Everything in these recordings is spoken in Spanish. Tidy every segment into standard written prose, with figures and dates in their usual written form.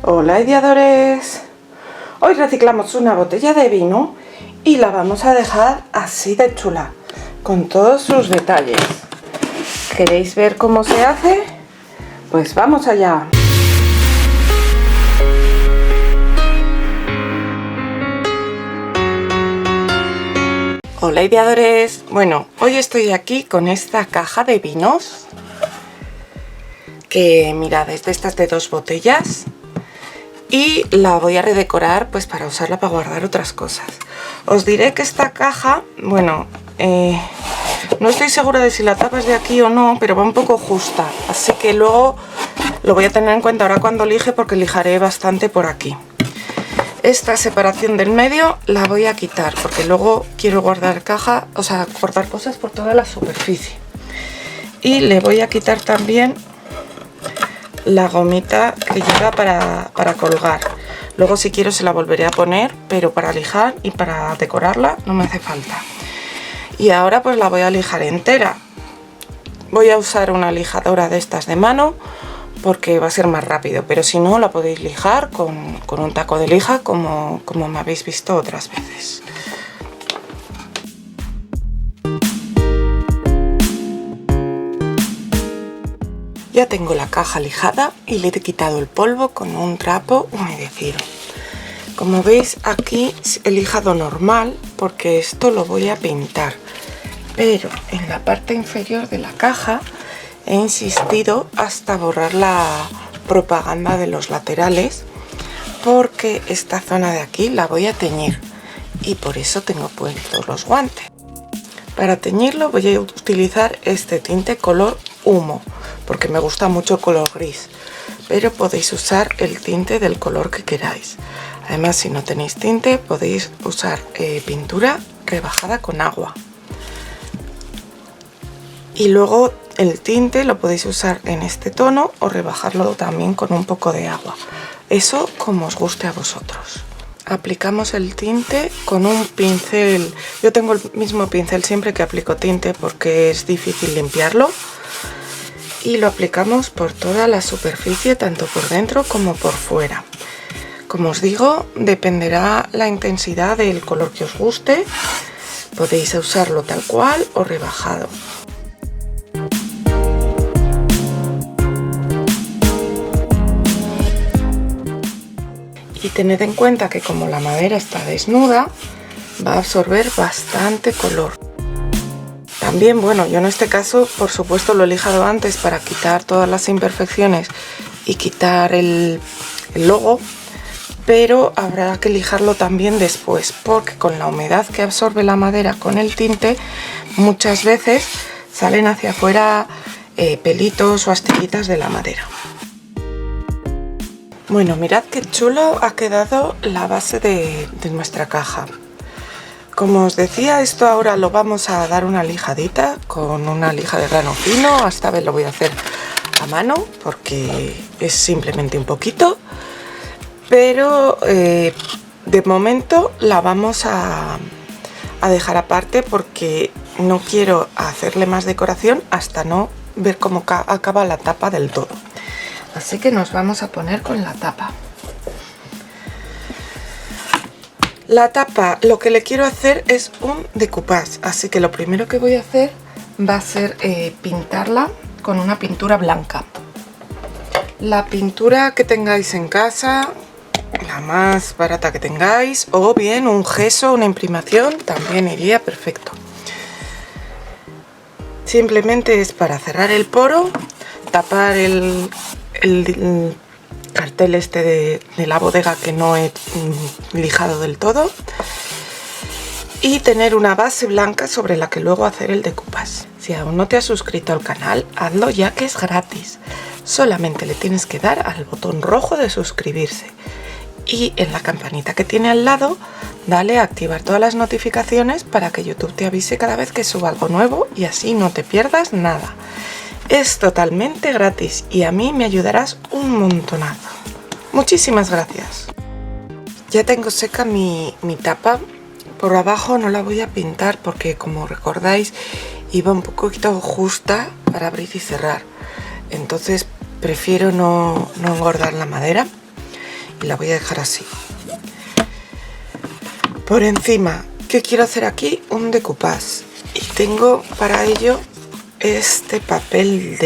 Hola ideadores, hoy reciclamos una botella de vino y la vamos a dejar así de chula, con todos sus detalles. ¿Queréis ver cómo se hace? Pues vamos allá. Hola ideadores, bueno, hoy estoy aquí con esta caja de vinos que mirad, es de estas de 2 botellas. Y la voy a redecorar pues para usarla para guardar otras cosas. Os diré que esta caja, bueno, no estoy segura de si la tapa es de aquí o no, pero va un poco justa. Así que luego lo voy a tener en cuenta ahora cuando lije, porque lijaré bastante por aquí. Esta separación del medio la voy a quitar porque luego quiero guardar caja, o sea, guardar cosas por toda la superficie. Y le voy a quitar también la gomita que lleva para colgar. Luego si quiero se la volveré a poner, pero para lijar y para decorarla no me hace falta. Y ahora pues la voy a lijar entera. Voy a usar una lijadora de estas de mano porque va a ser más rápido, pero si no la podéis lijar con un taco de lija como me habéis visto otras veces. Ya tengo la caja lijada y le he quitado el polvo con un trapo humedecido. Como veis, aquí he lijado normal porque esto lo voy a pintar. Pero en la parte inferior de la caja he insistido hasta borrar la propaganda de los laterales, porque esta zona de aquí la voy a teñir y por eso tengo puestos los guantes. Para teñirlo voy a utilizar este tinte color humo, porque me gusta mucho el color gris, pero podéis usar el tinte del color que queráis. Además, si no tenéis tinte, podéis usar pintura rebajada con agua. Y luego el tinte lo podéis usar en este tono o rebajarlo también con un poco de agua. Eso como os guste a vosotros. Aplicamos el tinte con un pincel. Yo tengo el mismo pincel siempre que aplico tinte porque es difícil limpiarlo. Y lo aplicamos por toda la superficie, tanto por dentro como por fuera. Como os digo, dependerá la intensidad del color que os guste. Podéis usarlo tal cual o rebajado. Y tened en cuenta que como la madera está desnuda, va a absorber bastante color. También, bueno, yo en este caso, por supuesto, lo he lijado antes para quitar todas las imperfecciones y quitar el logo, pero habrá que lijarlo también después, porque con la humedad que absorbe la madera con el tinte, muchas veces salen hacia afuera pelitos o astillitas de la madera. Bueno, mirad qué chulo ha quedado la base de nuestra caja. Como os decía, esto ahora lo vamos a dar una lijadita con una lija de grano fino. Esta vez lo voy a hacer a mano porque es simplemente un poquito. Pero de momento la vamos a dejar aparte porque no quiero hacerle más decoración hasta no ver cómo acaba la tapa del todo. Así que nos vamos a poner con la tapa. La tapa, lo que le quiero hacer es un decoupage, así que lo primero que voy a hacer va a ser pintarla con una pintura blanca. La pintura que tengáis en casa, la más barata que tengáis, o bien un gesso, una imprimación, también iría perfecto. Simplemente es para cerrar el poro, tapar el cartel este de la bodega que no he lijado del todo y tener una base blanca sobre la que luego hacer el decoupage. Si aún no te has suscrito al canal, hazlo ya que es gratis. Solamente le tienes que dar al botón rojo de suscribirse y en la campanita que tiene al lado dale a activar todas las notificaciones para que YouTube te avise cada vez que suba algo nuevo y así no te pierdas nada. Es totalmente gratis y a mí me ayudarás un montonazo. Muchísimas gracias. Ya tengo seca mi tapa. Por abajo no la voy a pintar porque, como recordáis, iba un poquito justa para abrir y cerrar. Entonces prefiero no engordar la madera. y la voy a dejar así. Por encima, ¿qué quiero hacer aquí? Un decoupage. Y tengo para ello este papel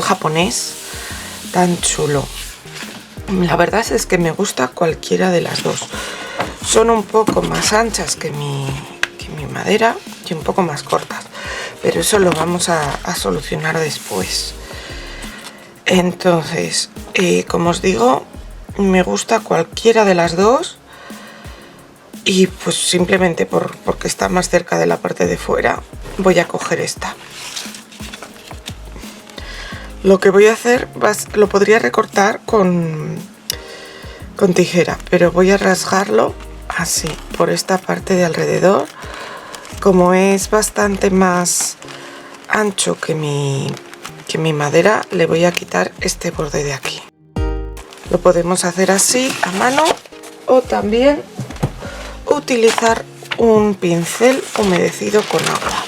japonés tan chulo. La verdad es que me gusta cualquiera de las dos. Son un poco más anchas que mi madera y un poco más cortas, pero eso lo vamos a solucionar después. Entonces, como os digo, me gusta cualquiera de las dos y pues simplemente porque está más cerca de la parte de fuera voy a coger esta. Lo que voy a hacer, lo podría recortar con tijera, pero voy a rasgarlo así por esta parte de alrededor. Como es bastante más ancho que mi madera, le voy a quitar este borde de aquí. Lo podemos hacer así a mano o también utilizar un pincel humedecido con agua.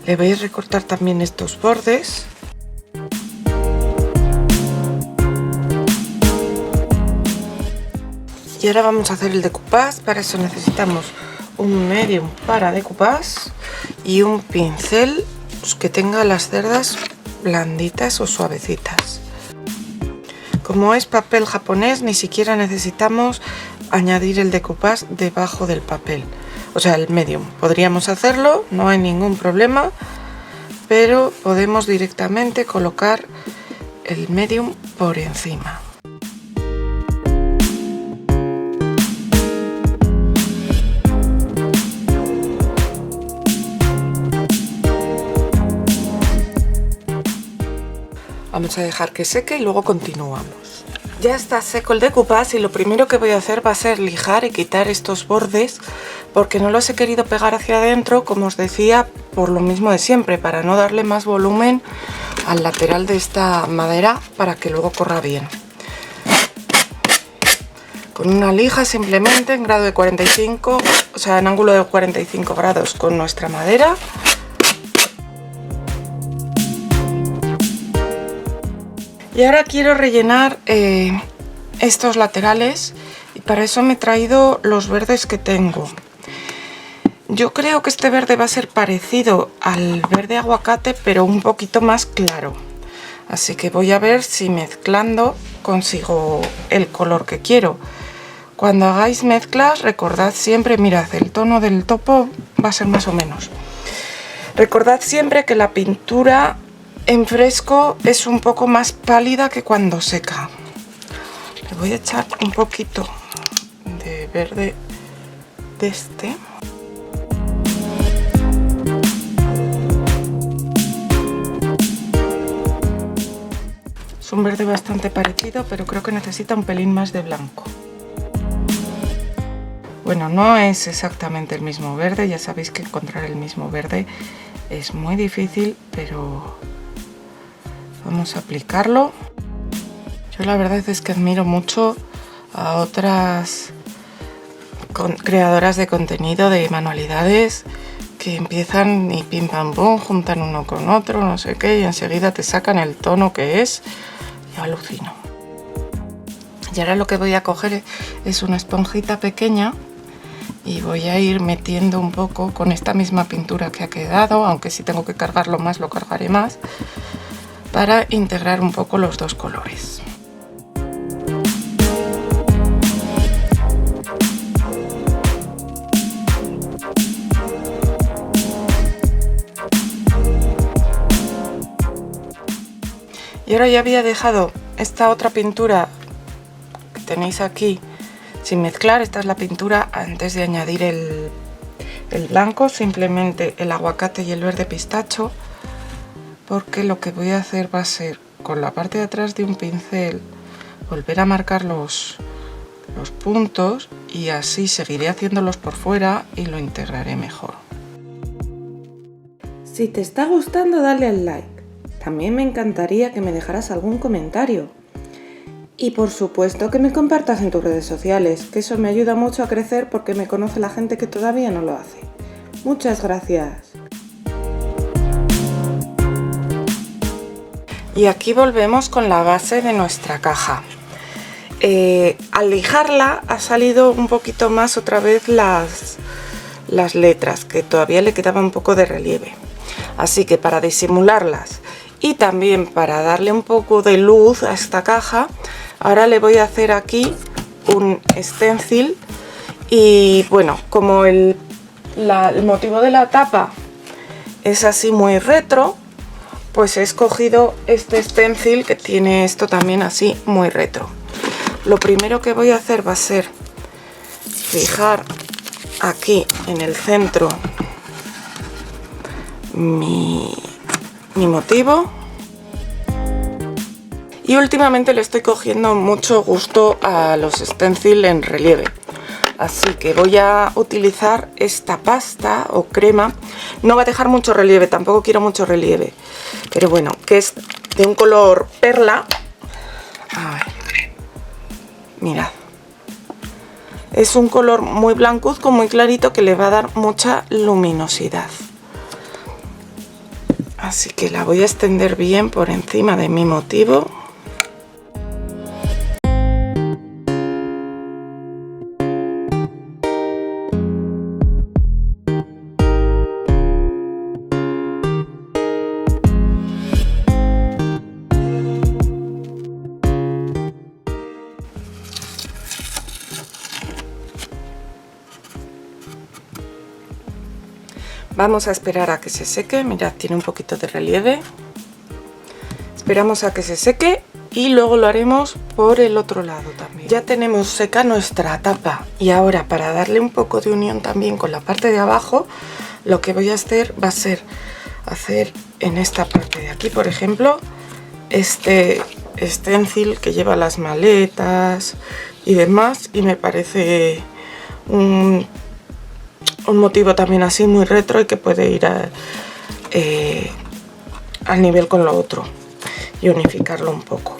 Le voy a recortar también estos bordes. Y ahora vamos a hacer el decoupage. Para eso necesitamos un medium para decoupage y un pincel que tenga las cerdas blanditas o suavecitas. Como es papel japonés, ni siquiera necesitamos añadir el decoupage debajo del papel, o sea, el medium. Podríamos hacerlo, no hay ningún problema, pero podemos directamente colocar el medium por encima. Vamos a dejar que seque y luego continuamos. Ya está seco el decoupage y lo primero que voy a hacer va a ser lijar y quitar estos bordes porque no los he querido pegar hacia adentro, como os decía, por lo mismo de siempre, para no darle más volumen al lateral de esta madera para que luego corra bien. Con una lija simplemente en grado de 45, o sea, en ángulo de 45 grados con nuestra madera. Y ahora quiero rellenar estos laterales y para eso me he traído los verdes que tengo. Yo creo que este verde va a ser parecido al verde aguacate, pero un poquito más claro. Así que voy a ver si mezclando consigo el color que quiero. Cuando hagáis mezclas, recordad siempre, mirad, el tono del topo va a ser más o menos. Recordad siempre que la pintura en fresco es un poco más pálida que cuando seca. Le voy a echar un poquito de verde de este. Es un verde bastante parecido, pero creo que necesita un pelín más de blanco. Bueno, no es exactamente el mismo verde, ya sabéis que encontrar el mismo verde es muy difícil, pero vamos a aplicarlo. Yo la verdad es que admiro mucho a otras creadoras de contenido, de manualidades, que empiezan y pim pam pum, juntan uno con otro, no sé qué, y enseguida te sacan el tono que es. Yo alucino. Y ahora lo que voy a coger es una esponjita pequeña y voy a ir metiendo un poco con esta misma pintura que ha quedado, aunque si tengo que cargarlo más, lo cargaré más, para integrar un poco los dos colores. Y ahora ya había dejado esta otra pintura que tenéis aquí sin mezclar. Esta es la pintura antes de añadir el blanco, simplemente el aguacate y el verde pistacho, porque lo que voy a hacer va a ser con la parte de atrás de un pincel volver a marcar los puntos y así seguiré haciéndolos por fuera y lo integraré mejor. Si te está gustando, dale al like. También me encantaría que me dejaras algún comentario. Y por supuesto que me compartas en tus redes sociales, que eso me ayuda mucho a crecer porque me conoce la gente que todavía no lo hace. Muchas gracias. Y aquí volvemos con la base de nuestra caja. Al lijarla ha salido un poquito más otra vez las letras, que todavía le quedaba un poco de relieve. Así que para disimularlas y también para darle un poco de luz a esta caja, ahora le voy a hacer aquí un stencil. Y bueno, como el motivo de la tapa es así muy retro, pues he escogido este stencil que tiene esto también así muy retro. Lo primero que voy a hacer va a ser fijar aquí en el centro mi motivo. Y últimamente le estoy cogiendo mucho gusto a los stencil en relieve. Así que voy a utilizar esta pasta o crema. No va a dejar mucho relieve, tampoco quiero mucho relieve. Pero bueno, que es de un color perla. A ver, mirad. Es un color muy blancuzco, muy clarito, que le va a dar mucha luminosidad. Así que la voy a extender bien por encima de mi motivo. Vamos a esperar a que se seque. Mirad, tiene un poquito de relieve. Esperamos a que se seque y luego lo haremos por el otro lado también. Ya tenemos seca nuestra tapa y ahora, para darle un poco de unión también con la parte de abajo, lo que voy a hacer va a ser hacer en esta parte de aquí, por ejemplo, este stencil que lleva las maletas y demás, y me parece un motivo también así muy retro y que puede ir al nivel con lo otro y unificarlo un poco.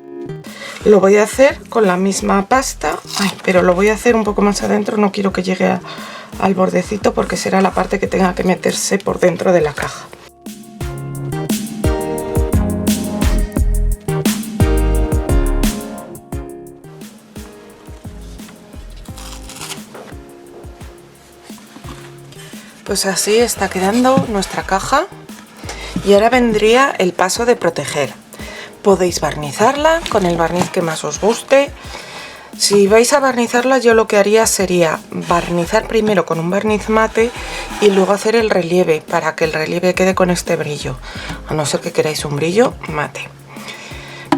Lo voy a hacer con la misma pasta, pero lo voy a hacer un poco más adentro, no quiero que llegue al bordecito porque será la parte que tenga que meterse por dentro de la caja. Pues así está quedando nuestra caja y ahora vendría el paso de proteger. Podéis barnizarla con el barniz que más os guste. Si vais a barnizarla, yo lo que haría sería barnizar primero con un barniz mate y luego hacer el relieve para que el relieve quede con este brillo, a no ser que queráis un brillo mate.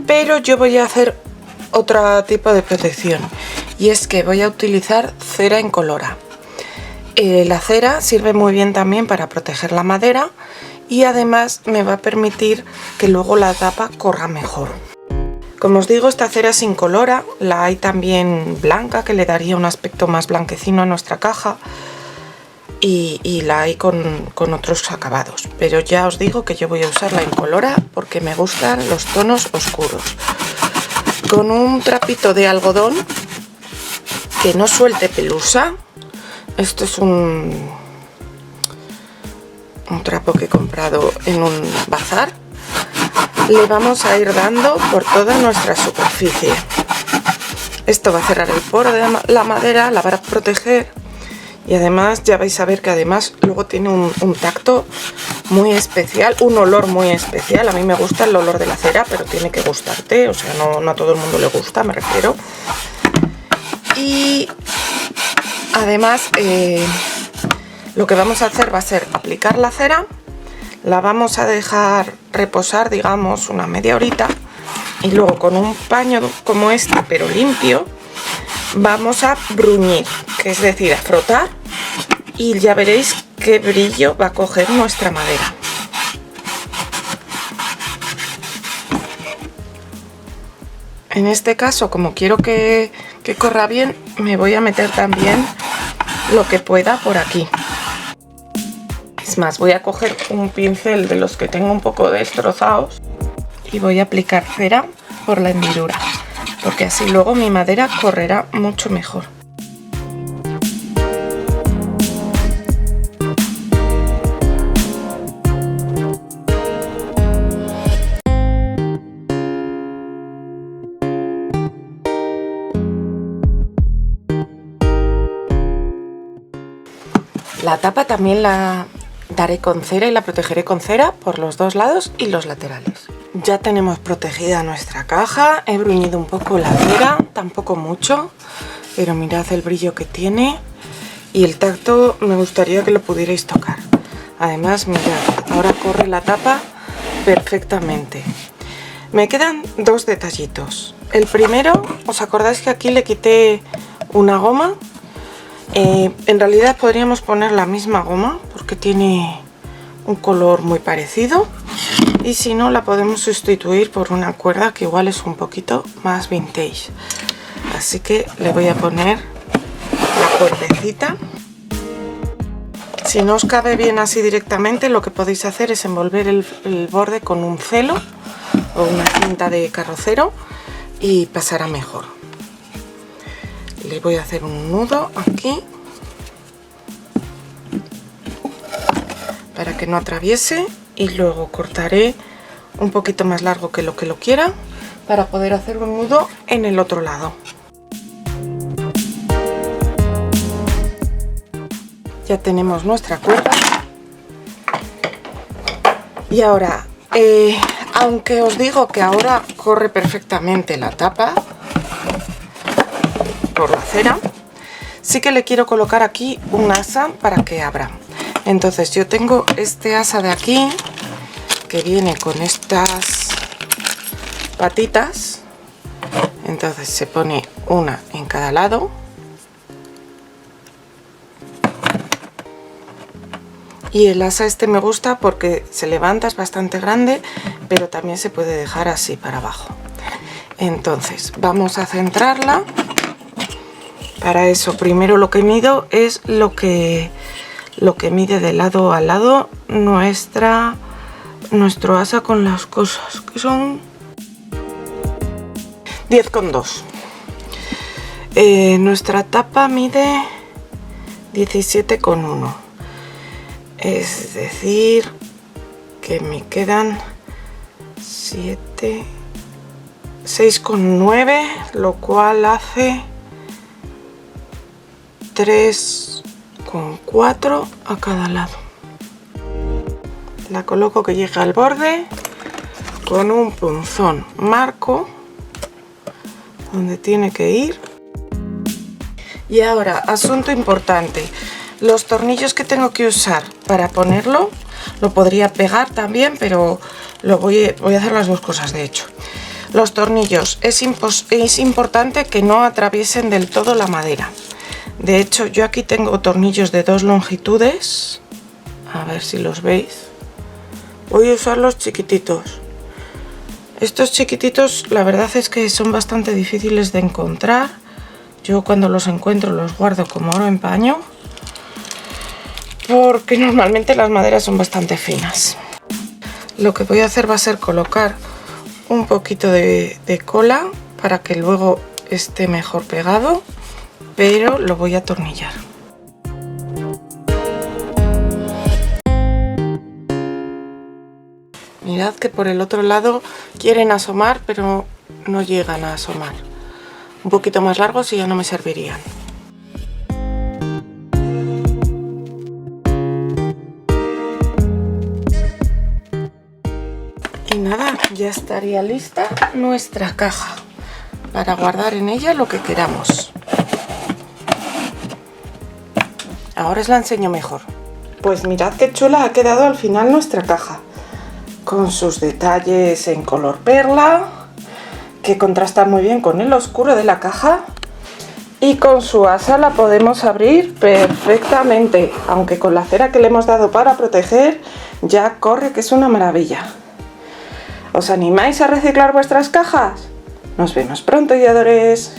Pero yo voy a hacer otro tipo de protección y es que voy a utilizar cera incolora. La cera sirve muy bien también para proteger la madera y además me va a permitir que luego la tapa corra mejor. Como os digo, esta cera es incolora, la hay también blanca que le daría un aspecto más blanquecino a nuestra caja y la hay con otros acabados, pero ya os digo que yo voy a usar la incolora porque me gustan los tonos oscuros. Con un trapito de algodón que no suelte pelusa. Esto es un trapo que he comprado en un bazar. Le vamos a ir dando por toda nuestra superficie. Esto va a cerrar el poro de la madera, la va a proteger y además ya vais a ver que además luego tiene un tacto muy especial, un olor muy especial. A mí me gusta el olor de la cera, pero tiene que gustarte, o sea, no a todo el mundo le gusta, me refiero. Y además lo que vamos a hacer va a ser aplicar la cera, la vamos a dejar reposar, digamos, una media horita y luego con un paño como este, pero limpio, vamos a bruñir, que es decir, a frotar, y ya veréis qué brillo va a coger nuestra madera. En este caso, como quiero que corra bien, me voy a meter también lo que pueda por aquí. Es más, voy a coger un pincel de los que tengo un poco destrozados y voy a aplicar cera por la hendidura, porque así luego mi madera correrá mucho mejor. La tapa también la daré con cera y la protegeré con cera por los dos lados y los laterales. Ya tenemos protegida nuestra caja, he bruñido un poco la cera, tampoco mucho, pero mirad el brillo que tiene y el tacto me gustaría que lo pudierais tocar. Además, mirad, ahora corre la tapa perfectamente. Me quedan dos detallitos. El primero, ¿os acordáis que aquí le quité una goma? En realidad podríamos poner la misma goma porque tiene un color muy parecido, y si no la podemos sustituir por una cuerda que igual es un poquito más vintage. Así que le voy a poner la cuerdecita. Si no os cabe bien así directamente, lo que podéis hacer es envolver el borde con un celo o una cinta de carrocero y pasará mejor. Le voy a hacer un nudo aquí para que no atraviese y luego cortaré un poquito más largo que lo quiera para poder hacer un nudo en el otro lado. Ya tenemos nuestra cuerda y ahora, aunque os digo que ahora corre perfectamente la tapa por la cera, sí que le quiero colocar aquí un asa para que abra. Entonces yo tengo este asa de aquí que viene con estas patitas, entonces se pone una en cada lado y el asa este me gusta porque se levanta, es bastante grande, pero también se puede dejar así para abajo. Entonces vamos a centrarla. Para eso primero lo que mido es lo que mide de lado a lado nuestro asa con las cosas, que son 10,2. Nuestra tapa mide 17,1. Es decir, que me quedan 6,9, lo cual hace 3,4 a cada lado. La coloco que llegue al borde con un punzón, marco donde tiene que ir. Y ahora, asunto importante, los tornillos que tengo que usar para ponerlo, lo podría pegar también, pero voy a hacer las dos cosas de hecho. Los tornillos, es importante que no atraviesen del todo la madera. De hecho, yo aquí tengo tornillos de dos longitudes, a ver si los veis. Voy a usar los chiquititos. Estos chiquititos la verdad es que son bastante difíciles de encontrar. Yo cuando los encuentro los guardo como oro en paño, porque normalmente las maderas son bastante finas. Lo que voy a hacer va a ser colocar un poquito de cola para que luego esté mejor pegado, pero lo voy a atornillar. Mirad que por el otro lado quieren asomar, pero no llegan a asomar. Un poquito más largos y ya no me servirían. Y nada, ya estaría lista nuestra caja para guardar en ella lo que queramos. Ahora os la enseño mejor. Pues mirad qué chula ha quedado al final nuestra caja, con sus detalles en color perla, que contrasta muy bien con el oscuro de la caja, y con su asa la podemos abrir perfectamente, aunque con la cera que le hemos dado para proteger ya corre, que es una maravilla. ¿Os animáis a reciclar vuestras cajas? Nos vemos pronto, ideadores.